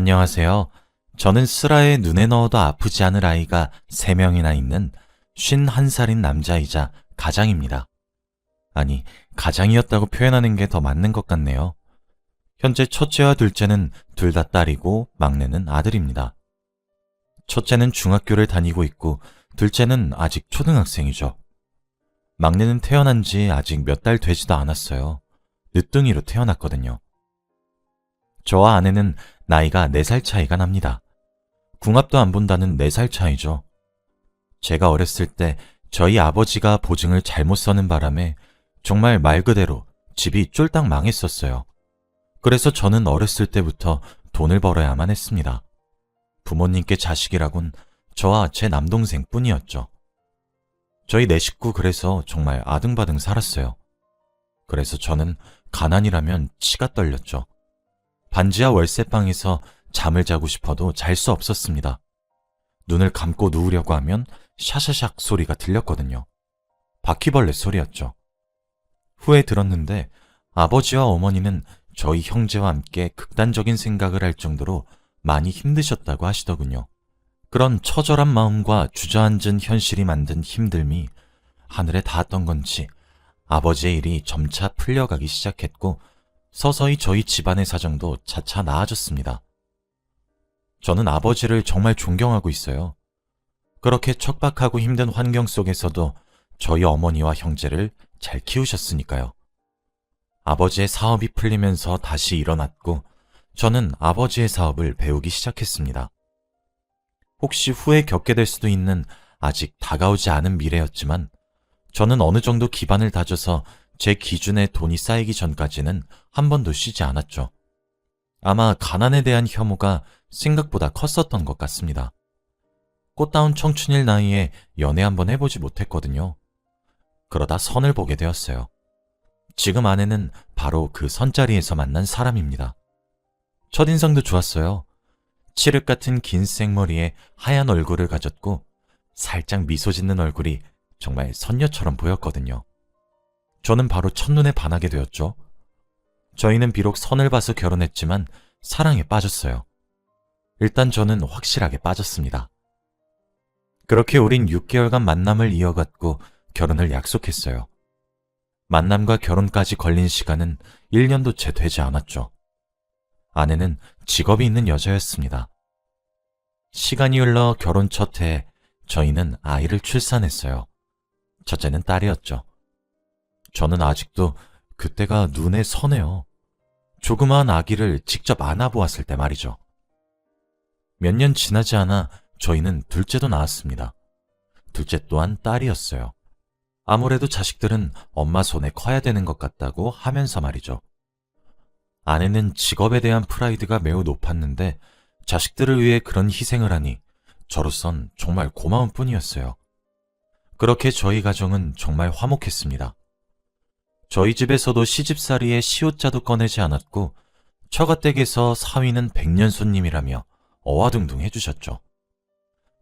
안녕하세요. 저는 슬하에 눈에 넣어도 아프지 않을 아이가 3명이나 있는 51살인 남자이자 가장입니다. 아니, 가장이었다고 표현하는 게 더 맞는 것 같네요. 현재 첫째와 둘째는 둘 다 딸이고 막내는 아들입니다. 첫째는 중학교를 다니고 있고 둘째는 아직 초등학생이죠. 막내는 태어난 지 아직 몇 달 되지도 않았어요. 늦둥이로 태어났거든요. 저와 아내는 나이가 4살 차이가 납니다. 궁합도 안 본다는 4살 차이죠. 제가 어렸을 때 저희 아버지가 보증을 잘못 서는 바람에 정말 말 그대로 집이 쫄딱 망했었어요. 그래서 저는 어렸을 때부터 돈을 벌어야만 했습니다. 부모님께 자식이라곤 저와 제 남동생 뿐이었죠. 저희 4식구 그래서 정말 아등바등 살았어요. 그래서 저는 가난이라면 치가 떨렸죠. 반지하 월세방에서 잠을 자고 싶어도 잘 수 없었습니다. 눈을 감고 누우려고 하면 샤샤샥 소리가 들렸거든요. 바퀴벌레 소리였죠. 후에 들었는데 아버지와 어머니는 저희 형제와 함께 극단적인 생각을 할 정도로 많이 힘드셨다고 하시더군요. 그런 처절한 마음과 주저앉은 현실이 만든 힘듦이 하늘에 닿았던 건지 아버지의 일이 점차 풀려가기 시작했고 서서히 저희 집안의 사정도 차차 나아졌습니다. 저는 아버지를 정말 존경하고 있어요. 그렇게 척박하고 힘든 환경 속에서도 저희 어머니와 형제를 잘 키우셨으니까요. 아버지의 사업이 풀리면서 다시 일어났고 저는 아버지의 사업을 배우기 시작했습니다. 혹시 후에 겪게 될 수도 있는 아직 다가오지 않은 미래였지만 저는 어느 정도 기반을 다져서 제 기준에 돈이 쌓이기 전까지는 한 번도 쉬지 않았죠. 아마 가난에 대한 혐오가 생각보다 컸었던 것 같습니다. 꽃다운 청춘일 나이에 연애 한번 해보지 못했거든요. 그러다 선을 보게 되었어요. 지금 아내는 바로 그 선자리에서 만난 사람입니다. 첫인상도 좋았어요. 칠흑 같은 긴 생머리에 하얀 얼굴을 가졌고 살짝 미소 짓는 얼굴이 정말 선녀처럼 보였거든요. 저는 바로 첫눈에 반하게 되었죠. 저희는 비록 선을 봐서 결혼했지만 사랑에 빠졌어요. 일단 저는 확실하게 빠졌습니다. 그렇게 우린 6개월간 만남을 이어갔고 결혼을 약속했어요. 만남과 결혼까지 걸린 시간은 1년도 채 되지 않았죠. 아내는 직업이 있는 여자였습니다. 시간이 흘러 결혼 첫 해에 저희는 아이를 출산했어요. 첫째는 딸이었죠. 저는 아직도 그때가 눈에 선해요. 조그마한 아기를 직접 안아보았을 때 말이죠. 몇 년 지나지 않아 저희는 둘째도 낳았습니다. 둘째 또한 딸이었어요. 아무래도 자식들은 엄마 손에 커야 되는 것 같다고 하면서 말이죠. 아내는 직업에 대한 프라이드가 매우 높았는데 자식들을 위해 그런 희생을 하니 저로선 정말 고마운 뿐이었어요. 그렇게 저희 가정은 정말 화목했습니다. 저희 집에서도 시집살이에 시옷자도 꺼내지 않았고 처가댁에서 사위는 백년 손님이라며 어와둥둥 해주셨죠.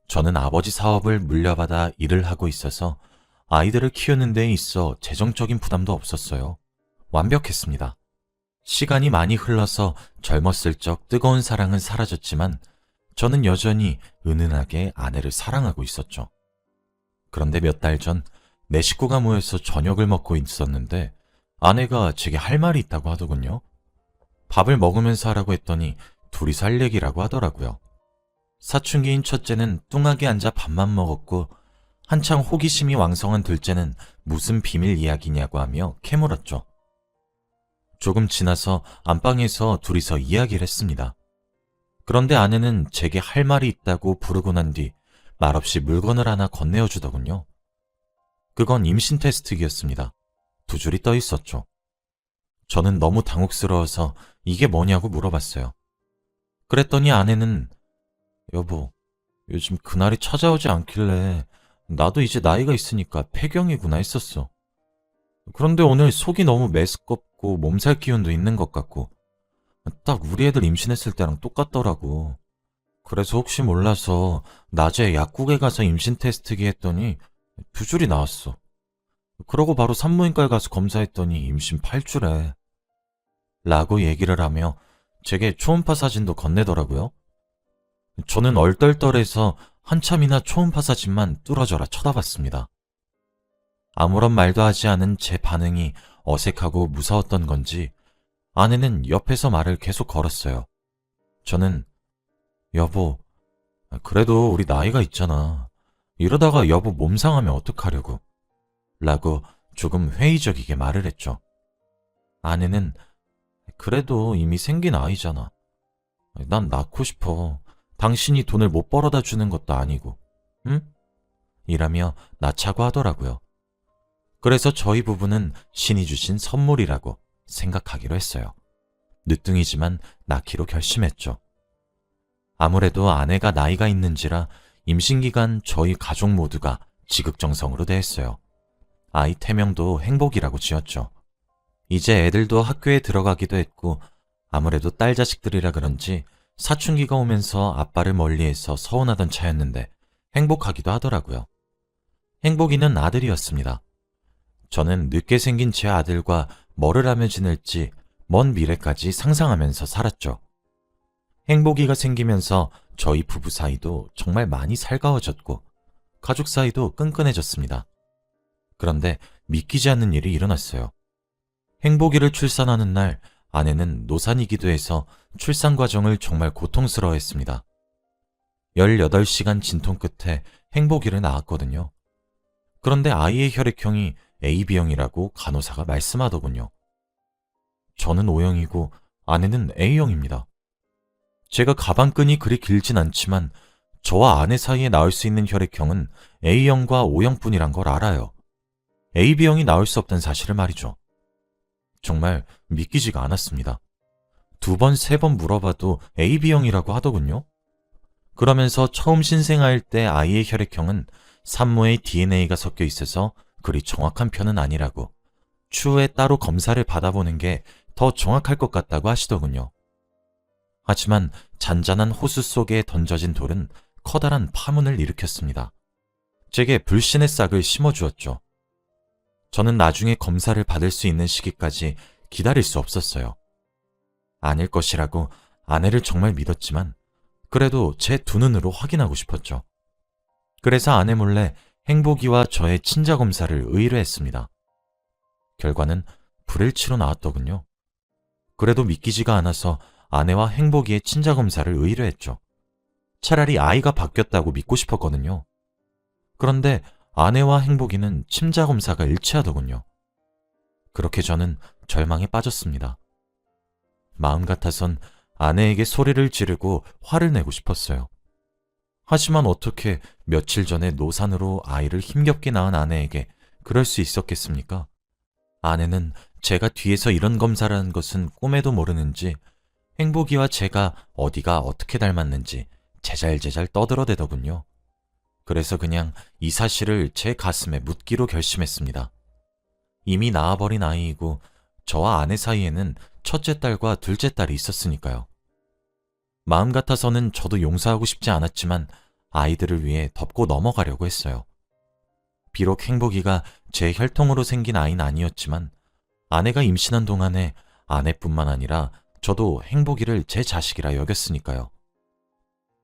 저는 아버지 사업을 물려받아 일을 하고 있어서 아이들을 키우는 데 있어 재정적인 부담도 없었어요. 완벽했습니다. 시간이 많이 흘러서 젊었을 적 뜨거운 사랑은 사라졌지만 저는 여전히 은은하게 아내를 사랑하고 있었죠. 그런데 몇 달 전 내 식구가 모여서 저녁을 먹고 있었는데 아내가 제게 할 말이 있다고 하더군요. 밥을 먹으면서 하라고 했더니 둘이서 할 얘기라고 하더라고요. 사춘기인 첫째는 뚱하게 앉아 밥만 먹었고 한창 호기심이 왕성한 둘째는 무슨 비밀 이야기냐고 하며 캐물었죠. 조금 지나서 안방에서 둘이서 이야기를 했습니다. 그런데 아내는 제게 할 말이 있다고 부르고 난 뒤 말없이 물건을 하나 건네어 주더군요. 그건 임신 테스트기였습니다. 2줄이 떠 있었죠. 저는 너무 당혹스러워서 이게 뭐냐고 물어봤어요. 그랬더니 아내는 여보, 요즘 그날이 찾아오지 않길래 나도 이제 나이가 있으니까 폐경이구나 했었어. 그런데 오늘 속이 너무 메스껍고 몸살 기운도 있는 것 같고 딱 우리 애들 임신했을 때랑 똑같더라고. 그래서 혹시 몰라서 낮에 약국에 가서 임신 테스트기 했더니 2줄이 나왔어. 그러고 바로 산부인과에 가서 검사했더니 임신 8주래. 라고 얘기를 하며 제게 초음파 사진도 건네더라고요. 저는 얼떨떨해서 한참이나 초음파 사진만 뚫어져라 쳐다봤습니다. 아무런 말도 하지 않은 제 반응이 어색하고 무서웠던 건지 아내는 옆에서 말을 계속 걸었어요. 저는 여보, 그래도 우리 나이가 있잖아. 이러다가 여보 몸 상하면 어떡하려고. 라고 조금 회의적이게 말을 했죠. 아내는 그래도 이미 생긴 아이잖아. 난 낳고 싶어. 당신이 돈을 못 벌어다 주는 것도 아니고. 응? 이라며 낳자고 하더라고요. 그래서 저희 부부는 신이 주신 선물이라고 생각하기로 했어요. 늦둥이지만 낳기로 결심했죠. 아무래도 아내가 나이가 있는지라 임신기간 저희 가족 모두가 지극정성으로 대했어요. 아이 태명도 행복이라고 지었죠. 이제 애들도 학교에 들어가기도 했고 아무래도 딸 자식들이라 그런지 사춘기가 오면서 아빠를 멀리해서 서운하던 차였는데 행복하기도 하더라고요. 행복이는 아들이었습니다. 저는 늦게 생긴 제 아들과 뭐를 하며 지낼지 먼 미래까지 상상하면서 살았죠. 행복이가 생기면서 저희 부부 사이도 정말 많이 살가워졌고 가족 사이도 끈끈해졌습니다. 그런데 믿기지 않는 일이 일어났어요. 행복이를 출산하는 날 아내는 노산이기도 해서 출산 과정을 정말 고통스러워했습니다. 18시간 진통 끝에 행복이를 낳았거든요. 그런데 아이의 혈액형이 AB형이라고 간호사가 말씀하더군요. 저는 O형이고 아내는 A형입니다. 제가 가방끈이 그리 길진 않지만 저와 아내 사이에 나올 수 있는 혈액형은 A형과 O형뿐이란 걸 알아요. AB형이 나올 수 없다는 사실을 말이죠. 정말 믿기지가 않았습니다. 2번, 3번 물어봐도 AB형이라고 하더군요. 그러면서 처음 신생아일 때 아이의 혈액형은 산모의 DNA가 섞여 있어서 그리 정확한 편은 아니라고 추후에 따로 검사를 받아보는 게 더 정확할 것 같다고 하시더군요. 하지만 잔잔한 호수 속에 던져진 돌은 커다란 파문을 일으켰습니다. 제게 불신의 싹을 심어주었죠. 저는 나중에 검사를 받을 수 있는 시기까지 기다릴 수 없었어요. 아닐 것이라고 아내를 정말 믿었지만 그래도 제 두 눈으로 확인하고 싶었죠. 그래서 아내 몰래 행복이와 저의 친자 검사를 의뢰했습니다. 결과는 불일치로 나왔더군요. 그래도 믿기지가 않아서 아내와 행복이의 친자 검사를 의뢰했죠. 차라리 아이가 바뀌었다고 믿고 싶었거든요. 그런데 아내와 행복이는 친자 검사가 일치하더군요. 그렇게 저는 절망에 빠졌습니다. 마음 같아선 아내에게 소리를 지르고 화를 내고 싶었어요. 하지만 어떻게 며칠 전에 노산으로 아이를 힘겹게 낳은 아내에게 그럴 수 있었겠습니까? 아내는 제가 뒤에서 이런 검사를 한 것은 꿈에도 모르는지 행복이와 제가 어디가 어떻게 닮았는지 제잘제잘 떠들어대더군요. 그래서 그냥 이 사실을 제 가슴에 묻기로 결심했습니다. 이미 낳아버린 아이이고 저와 아내 사이에는 첫째 딸과 둘째 딸이 있었으니까요. 마음 같아서는 저도 용서하고 싶지 않았지만 아이들을 위해 덮고 넘어가려고 했어요. 비록 행복이가 제 혈통으로 생긴 아이는 아니었지만 아내가 임신한 동안에 아내뿐만 아니라 저도 행복이를 제 자식이라 여겼으니까요.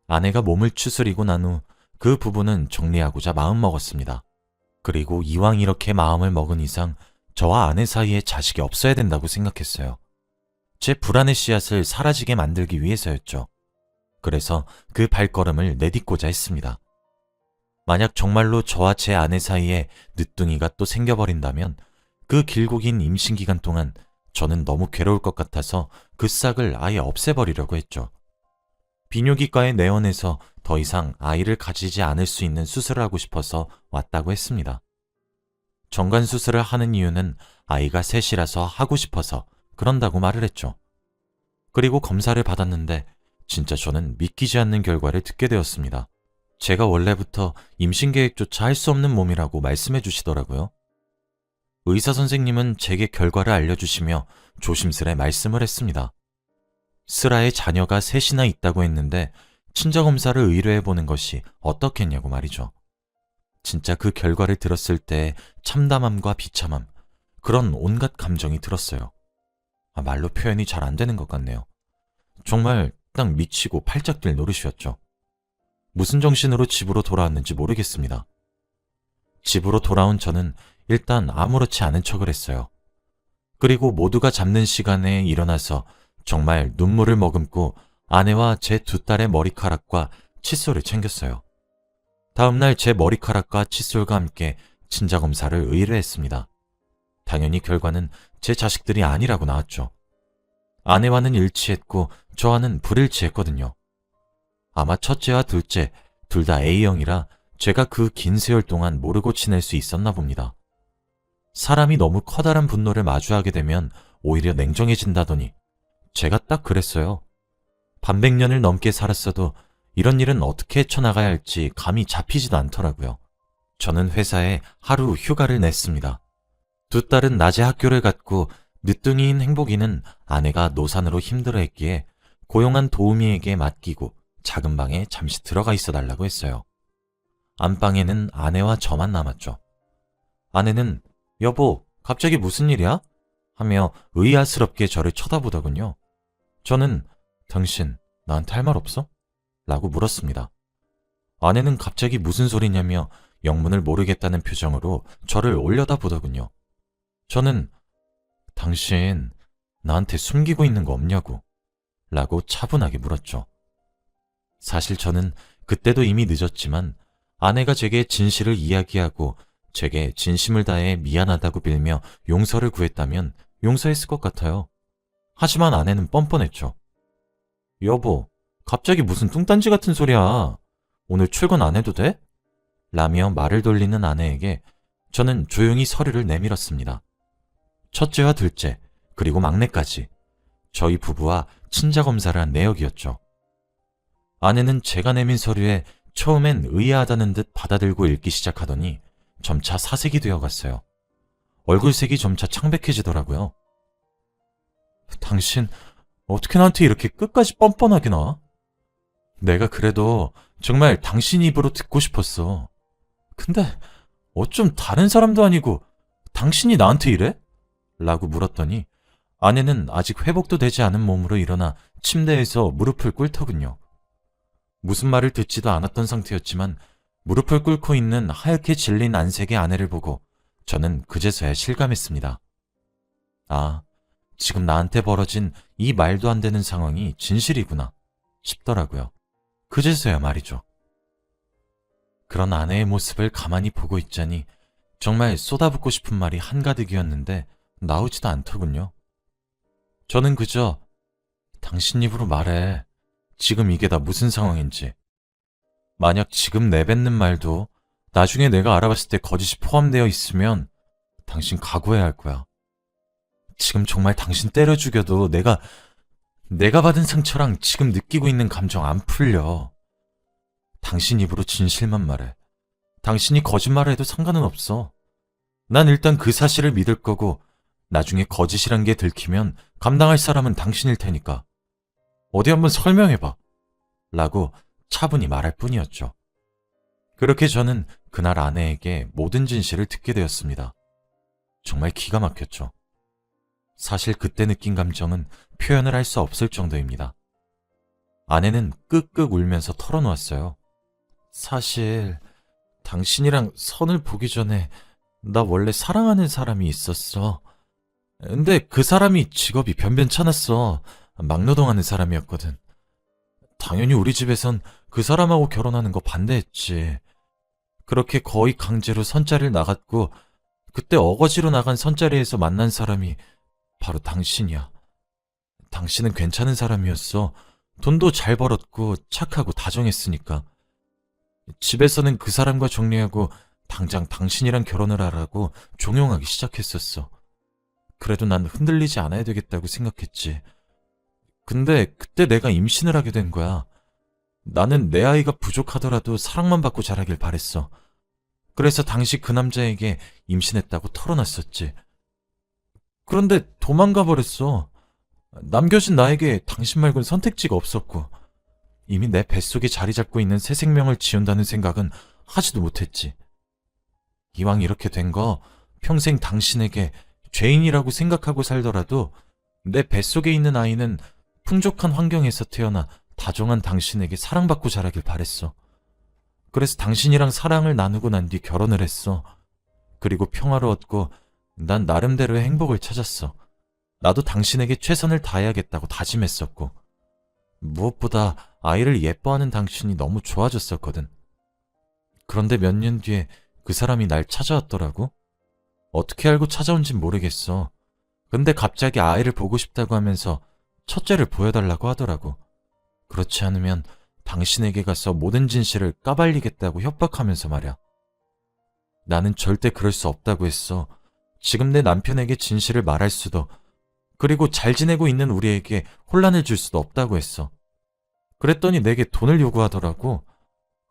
아내가 몸을 추스리고 난 후 그 부부는 정리하고자 마음먹었습니다. 그리고 이왕 이렇게 마음을 먹은 이상 저와 아내 사이에 자식이 없어야 된다고 생각했어요. 제 불안의 씨앗을 사라지게 만들기 위해서였죠. 그래서 그 발걸음을 내딛고자 했습니다. 만약 정말로 저와 제 아내 사이에 늦둥이가 또 생겨버린다면 그 길고 긴 임신기간 동안 저는 너무 괴로울 것 같아서 그 싹을 아예 없애버리려고 했죠. 비뇨기과에 내원해서 더 이상 아이를 가지지 않을 수 있는 수술을 하고 싶어서 왔다고 했습니다. 정관 수술을 하는 이유는 아이가 셋이라서 하고 싶어서 그런다고 말을 했죠. 그리고 검사를 받았는데 진짜 저는 믿기지 않는 결과를 듣게 되었습니다. 제가 원래부터 임신 계획조차 할 수 없는 몸이라고 말씀해 주시더라고요. 의사 선생님은 제게 결과를 알려주시며 조심스레 말씀을 했습니다. 슬아의 자녀가 셋이나 있다고 했는데 친자검사를 의뢰해보는 것이 어떻겠냐고 말이죠. 진짜 그 결과를 들었을 때 참담함과 비참함, 그런 온갖 감정이 들었어요. 말로 표현이 잘 안 되는 것 같네요. 정말 딱 미치고 팔짝 뛸 노릇이었죠. 무슨 정신으로 집으로 돌아왔는지 모르겠습니다. 집으로 돌아온 저는 일단 아무렇지 않은 척을 했어요. 그리고 모두가 잡는 시간에 일어나서 정말 눈물을 머금고 아내와 제 두 딸의 머리카락과 칫솔을 챙겼어요. 다음날 제 머리카락과 칫솔과 함께 친자검사를 의뢰했습니다. 당연히 결과는 제 자식들이 아니라고 나왔죠. 아내와는 일치했고 저와는 불일치했거든요. 아마 첫째와 둘째 둘 다 A형이라 제가 그 긴 세월 동안 모르고 지낼 수 있었나 봅니다. 사람이 너무 커다란 분노를 마주하게 되면 오히려 냉정해진다더니 제가 딱 그랬어요. 반백년을 넘게 살았어도 이런 일은 어떻게 헤쳐나가야 할지 감이 잡히지도 않더라고요. 저는 회사에 하루 휴가를 냈습니다. 두 딸은 낮에 학교를 갔고 늦둥이인 행복이는 아내가 노산으로 힘들어했기에 고용한 도우미에게 맡기고 작은 방에 잠시 들어가 있어 달라고 했어요. 안방에는 아내와 저만 남았죠. 아내는 여보, 갑자기 무슨 일이야? 하며 의아스럽게 저를 쳐다보더군요. 저는 당신 나한테 할 말 없어? 라고 물었습니다. 아내는 갑자기 무슨 소리냐며 영문을 모르겠다는 표정으로 저를 올려다보더군요. 저는 당신 나한테 숨기고 있는 거 없냐고 라고 차분하게 물었죠. 사실 저는 그때도 이미 늦었지만 아내가 제게 진실을 이야기하고 제게 진심을 다해 미안하다고 빌며 용서를 구했다면 용서했을 것 같아요. 하지만 아내는 뻔뻔했죠. 여보, 갑자기 무슨 뚱딴지 같은 소리야. 오늘 출근 안 해도 돼? 라며 말을 돌리는 아내에게 저는 조용히 서류를 내밀었습니다. 첫째와 둘째, 그리고 막내까지 저희 부부와 친자검사를 한 내역이었죠. 아내는 제가 내민 서류에 처음엔 의아하다는 듯 받아들고 읽기 시작하더니 점차 사색이 되어갔어요. 얼굴색이 점차 창백해지더라고요. 당신 어떻게 나한테 이렇게 끝까지 뻔뻔하게 나와? 내가 그래도 정말 당신 입으로 듣고 싶었어. 근데 어쩜 다른 사람도 아니고 당신이 나한테 이래? 라고 물었더니 아내는 아직 회복도 되지 않은 몸으로 일어나 침대에서 무릎을 꿇더군요. 무슨 말을 듣지도 않았던 상태였지만 무릎을 꿇고 있는 하얗게 질린 안색의 아내를 보고 저는 그제서야 실감했습니다. 아, 지금 나한테 벌어진 이 말도 안 되는 상황이 진실이구나 싶더라고요. 그제서야 말이죠. 그런 아내의 모습을 가만히 보고 있자니 정말 쏟아붓고 싶은 말이 한가득이었는데 나오지도 않더군요. 저는 그저 당신 입으로 말해. 지금 이게 다 무슨 상황인지. 만약 지금 내뱉는 말도 나중에 내가 알아봤을 때 거짓이 포함되어 있으면 당신 각오해야 할 거야. 지금 정말 당신 때려 죽여도 내가 받은 상처랑 지금 느끼고 있는 감정 안 풀려. 당신 입으로 진실만 말해. 당신이 거짓말을 해도 상관은 없어. 난 일단 그 사실을 믿을 거고 나중에 거짓이란 게 들키면 감당할 사람은 당신일 테니까. 어디 한번 설명해봐. 라고 차분히 말할 뿐이었죠. 그렇게 저는 그날 아내에게 모든 진실을 듣게 되었습니다. 정말 기가 막혔죠. 사실 그때 느낀 감정은 표현을 할 수 없을 정도입니다. 아내는 끄끄 울면서 털어놓았어요. 사실 당신이랑 선을 보기 전에 나 원래 사랑하는 사람이 있었어. 근데 그 사람이 직업이 변변찮았어. 막노동하는 사람이었거든. 당연히 우리 집에선 그 사람하고 결혼하는 거 반대했지. 그렇게 거의 강제로 선자리를 나갔고 그때 어거지로 나간 선자리에서 만난 사람이 바로 당신이야. 당신은 괜찮은 사람이었어. 돈도 잘 벌었고 착하고 다정했으니까. 집에서는 그 사람과 정리하고 당장 당신이랑 결혼을 하라고 종용하기 시작했었어. 그래도 난 흔들리지 않아야 되겠다고 생각했지. 근데 그때 내가 임신을 하게 된 거야. 나는 내 아이가 부족하더라도 사랑만 받고 자라길 바랬어. 그래서 당시 그 남자에게 임신했다고 털어놨었지. 그런데 도망가 버렸어. 남겨진 나에게 당신 말고는 선택지가 없었고 이미 내 뱃속에 자리 잡고 있는 새 생명을 지운다는 생각은 하지도 못했지. 이왕 이렇게 된 거 평생 당신에게 죄인이라고 생각하고 살더라도 내 뱃속에 있는 아이는 풍족한 환경에서 태어나 다정한 당신에게 사랑받고 자라길 바랬어. 그래서 당신이랑 사랑을 나누고 난 뒤 결혼을 했어. 그리고 평화를 얻고 난 나름대로의 행복을 찾았어. 나도 당신에게 최선을 다해야겠다고 다짐했었고, 무엇보다 아이를 예뻐하는 당신이 너무 좋아졌었거든. 그런데 몇 년 뒤에 그 사람이 날 찾아왔더라고. 어떻게 알고 찾아온진 모르겠어. 근데 갑자기 아이를 보고 싶다고 하면서 첫째를 보여달라고 하더라고. 그렇지 않으면 당신에게 가서 모든 진실을 까발리겠다고 협박하면서 말이야. 나는 절대 그럴 수 없다고 했어. 지금 내 남편에게 진실을 말할 수도, 그리고 잘 지내고 있는 우리에게 혼란을 줄 수도 없다고 했어. 그랬더니 내게 돈을 요구하더라고.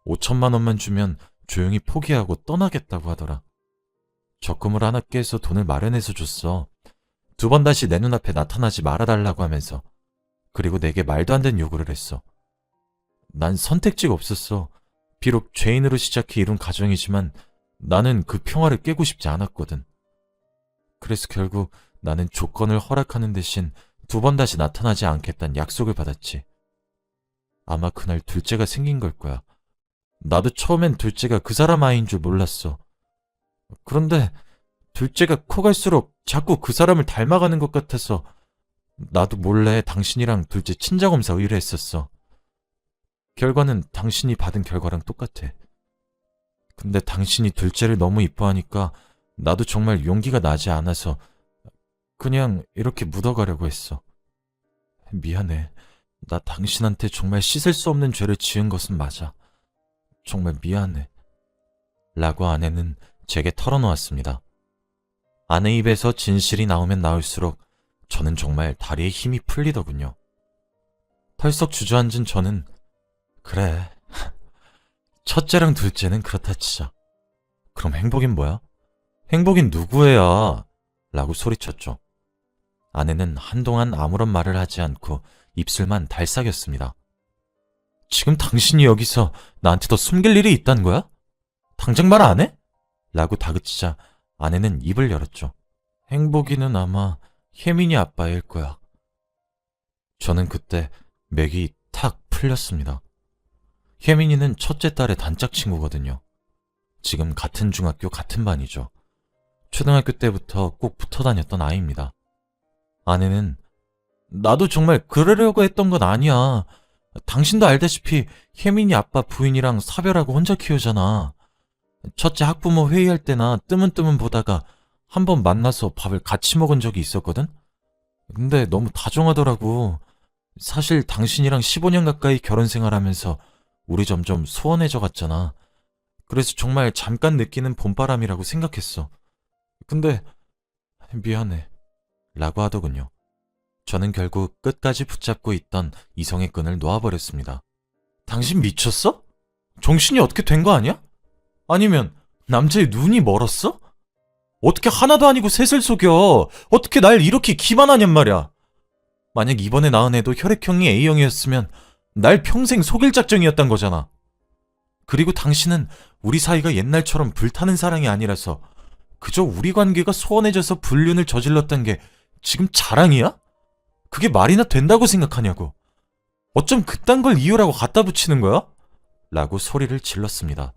5천만 원만 주면 조용히 포기하고 떠나겠다고 하더라. 적금을 하나 깨서 돈을 마련해서 줬어. 2번 다시 내 눈앞에 나타나지 말아달라고 하면서. 그리고 내게 말도 안 되는 요구를 했어. 난 선택지가 없었어. 비록 죄인으로 시작해 이룬 가정이지만 나는 그 평화를 깨고 싶지 않았거든. 그래서 결국 나는 조건을 허락하는 대신 2번 다시 나타나지 않겠다는 약속을 받았지. 아마 그날 둘째가 생긴 걸 거야. 나도 처음엔 둘째가 그 사람 아이인 줄 몰랐어. 그런데 둘째가 커갈수록 자꾸 그 사람을 닮아가는 것 같아서 나도 몰래 당신이랑 둘째 친자검사 의뢰했었어. 결과는 당신이 받은 결과랑 똑같아. 근데 당신이 둘째를 너무 이뻐하니까 나도 정말 용기가 나지 않아서 그냥 이렇게 묻어가려고 했어. 미안해. 나 당신한테 정말 씻을 수 없는 죄를 지은 것은 맞아. 정말 미안해. 라고 아내는 제게 털어놓았습니다. 아내 입에서 진실이 나오면 나올수록 저는 정말 다리에 힘이 풀리더군요. 털썩 주저앉은 저는 그래. 첫째랑 둘째는 그렇다 치자. 그럼 행복인 뭐야? 행복인 누구예요? 라고 소리쳤죠. 아내는 한동안 아무런 말을 하지 않고 입술만 달싹였습니다. 지금 당신이 여기서 나한테 더 숨길 일이 있다는 거야? 당장 말 안 해? 라고 다그치자 아내는 입을 열었죠. 행복이는 아마 혜민이 아빠일 거야. 저는 그때 맥이 탁 풀렸습니다. 혜민이는 첫째 딸의 단짝 친구거든요. 지금 같은 중학교 같은 반이죠. 초등학교 때부터 꼭 붙어 다녔던 아이입니다. 아내는 나도 정말 그러려고 했던 건 아니야. 당신도 알다시피 혜민이 아빠 부인이랑 사별하고 혼자 키우잖아. 첫째 학부모 회의할 때나 뜨문뜨문 보다가 한번 만나서 밥을 같이 먹은 적이 있었거든? 근데 너무 다정하더라고. 사실 당신이랑 15년 가까이 결혼 생활하면서 우리 점점 소원해져 갔잖아. 그래서 정말 잠깐 느끼는 봄바람이라고 생각했어. 근데 미안해. 라고 하더군요. 저는 결국 끝까지 붙잡고 있던 이성의 끈을 놓아버렸습니다. 당신 미쳤어? 정신이 어떻게 된 거 아니야? 아니면 남자의 눈이 멀었어? 어떻게 하나도 아니고 셋을 속여? 어떻게 날 이렇게 기만하냔 말이야. 만약 이번에 낳은 애도 혈액형이 A형이었으면 날 평생 속일 작정이었단 거잖아. 그리고 당신은 우리 사이가 옛날처럼 불타는 사랑이 아니라서 그저 우리 관계가 소원해져서 불륜을 저질렀던 게 지금 자랑이야? 그게 말이나 된다고 생각하냐고. 어쩜 그딴 걸 이유라고 갖다 붙이는 거야? 라고 소리를 질렀습니다.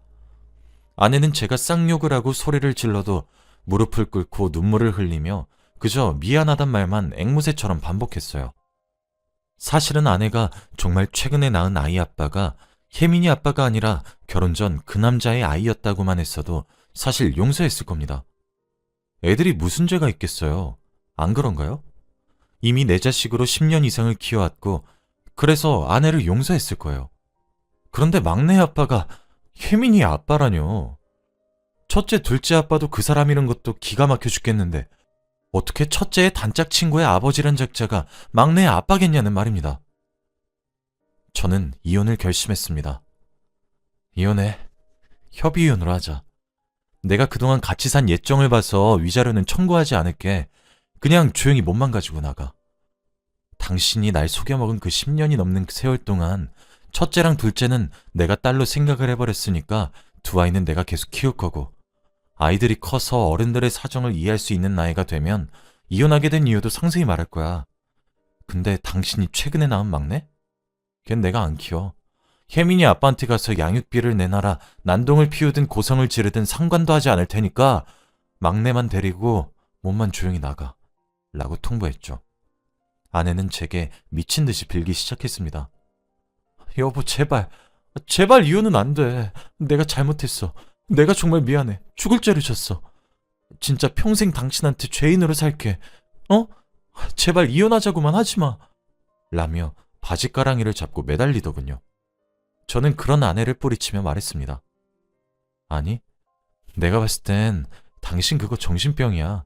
아내는 제가 쌍욕을 하고 소리를 질러도 무릎을 꿇고 눈물을 흘리며 그저 미안하단 말만 앵무새처럼 반복했어요. 사실은 아내가 정말 최근에 낳은 아이 아빠가 혜민이 아빠가 아니라 결혼 전 그 남자의 아이였다고만 했어도 사실 용서했을 겁니다. 애들이 무슨 죄가 있겠어요? 안 그런가요? 이미 내 자식으로 10년 이상을 키워왔고 그래서 아내를 용서했을 거예요. 그런데 막내 아빠가 혜민이 아빠라뇨. 첫째, 둘째 아빠도 그 사람이란 것도 기가 막혀 죽겠는데 어떻게 첫째의 단짝 친구의 아버지란 작자가 막내의 아빠겠냐는 말입니다. 저는 이혼을 결심했습니다. 이혼해. 협의이혼으로 하자. 내가 그동안 같이 산 예정을 봐서 위자료는 청구하지 않을게. 그냥 조용히 몸만 가지고 나가. 당신이 날 속여먹은 그 10년이 넘는 세월 동안 첫째랑 둘째는 내가 딸로 생각을 해버렸으니까 두 아이는 내가 계속 키울 거고 아이들이 커서 어른들의 사정을 이해할 수 있는 나이가 되면 이혼하게 된 이유도 상세히 말할 거야. 근데 당신이 최근에 낳은 막내? 걘 내가 안 키워. 혜민이 아빠한테 가서 양육비를 내놔라 난동을 피우든 고성을 지르든 상관도 하지 않을 테니까 막내만 데리고 몸만 조용히 나가 라고 통보했죠. 아내는 제게 미친 듯이 빌기 시작했습니다. 여보 제발 이혼은 안 돼. 내가 잘못했어. 내가 정말 미안해. 죽을 죄를 졌어. 진짜 평생 당신한테 죄인으로 살게. 어? 제발 이혼하자고만 하지 마. 라며 바지가랑이를 잡고 매달리더군요. 저는 그런 아내를 뿌리치며 말했습니다. 아니, 내가 봤을 땐 당신 그거 정신병이야.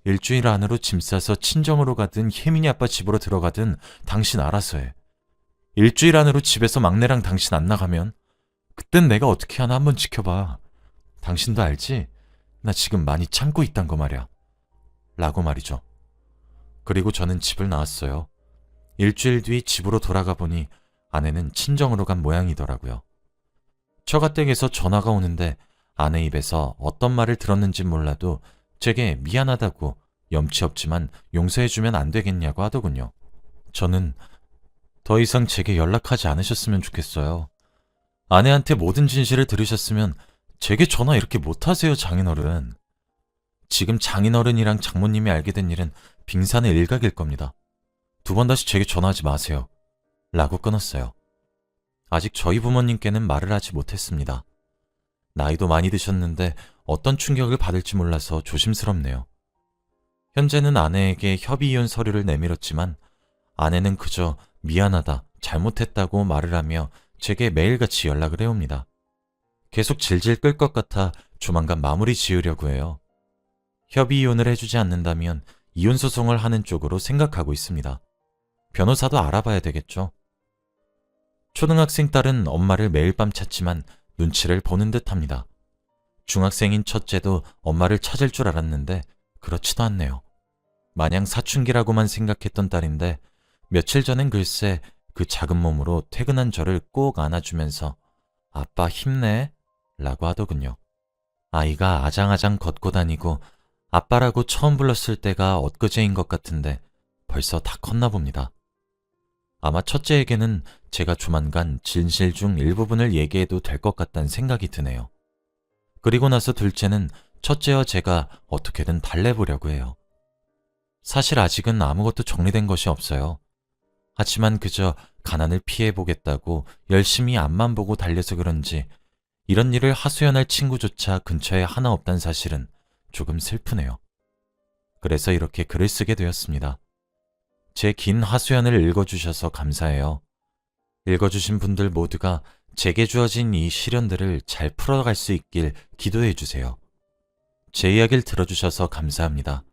일주일 안으로 짐 싸서 친정으로 가든 혜민이 아빠 집으로 들어가든 당신 알아서 해. 일주일 안으로 집에서 막내랑 당신 안 나가면 그땐 내가 어떻게 하나 한번 지켜봐. 당신도 알지? 나 지금 많이 참고 있단 거 말이야. 라고 말이죠. 그리고 저는 집을 나왔어요. 일주일 뒤 집으로 돌아가 보니 아내는 친정으로 간 모양이더라고요. 처가댁에서 전화가 오는데 아내 입에서 어떤 말을 들었는지 몰라도 제게 미안하다고 염치 없지만 용서해주면 안 되겠냐고 하더군요. 저는 더 이상 제게 연락하지 않으셨으면 좋겠어요. 아내한테 모든 진실을 들으셨으면 제게 전화 이렇게 못하세요, 장인어른. 지금 장인어른이랑 장모님이 알게 된 일은 빙산의 일각일 겁니다. 두 번 다시 제게 전화하지 마세요. 라고 끊었어요. 아직 저희 부모님께는 말을 하지 못했습니다. 나이도 많이 드셨는데 어떤 충격을 받을지 몰라서 조심스럽네요. 현재는 아내에게 협의이혼 서류를 내밀었지만 아내는 그저 미안하다, 잘못했다고 말을 하며 제게 매일같이 연락을 해옵니다. 계속 질질 끌 것 같아 조만간 마무리 지으려고 해요. 협의이혼을 해주지 않는다면 이혼소송을 하는 쪽으로 생각하고 있습니다. 변호사도 알아봐야 되겠죠. 초등학생 딸은 엄마를 매일 밤 찾지만 눈치를 보는 듯 합니다. 중학생인 첫째도 엄마를 찾을 줄 알았는데 그렇지도 않네요. 마냥 사춘기라고만 생각했던 딸인데 며칠 전엔 글쎄 그 작은 몸으로 퇴근한 저를 꼭 안아주면서 아빠 힘내 라고 하더군요. 아이가 아장아장 걷고 다니고 아빠라고 처음 불렀을 때가 엊그제인 것 같은데 벌써 다 컸나 봅니다. 아마 첫째에게는 제가 조만간 진실 중 일부분을 얘기해도 될 것 같다는 생각이 드네요. 그리고 나서 둘째는 첫째와 제가 어떻게든 달래보려고 해요. 사실 아직은 아무것도 정리된 것이 없어요. 하지만 그저 가난을 피해보겠다고 열심히 앞만 보고 달려서 그런지 이런 일을 하소연할 친구조차 근처에 하나 없다는 사실은 조금 슬프네요. 그래서 이렇게 글을 쓰게 되었습니다. 제 긴 하소연을 읽어주셔서 감사해요. 읽어주신 분들 모두가 제게 주어진 이 시련들을 잘 풀어갈 수 있길 기도해 주세요. 제 이야기를 들어주셔서 감사합니다.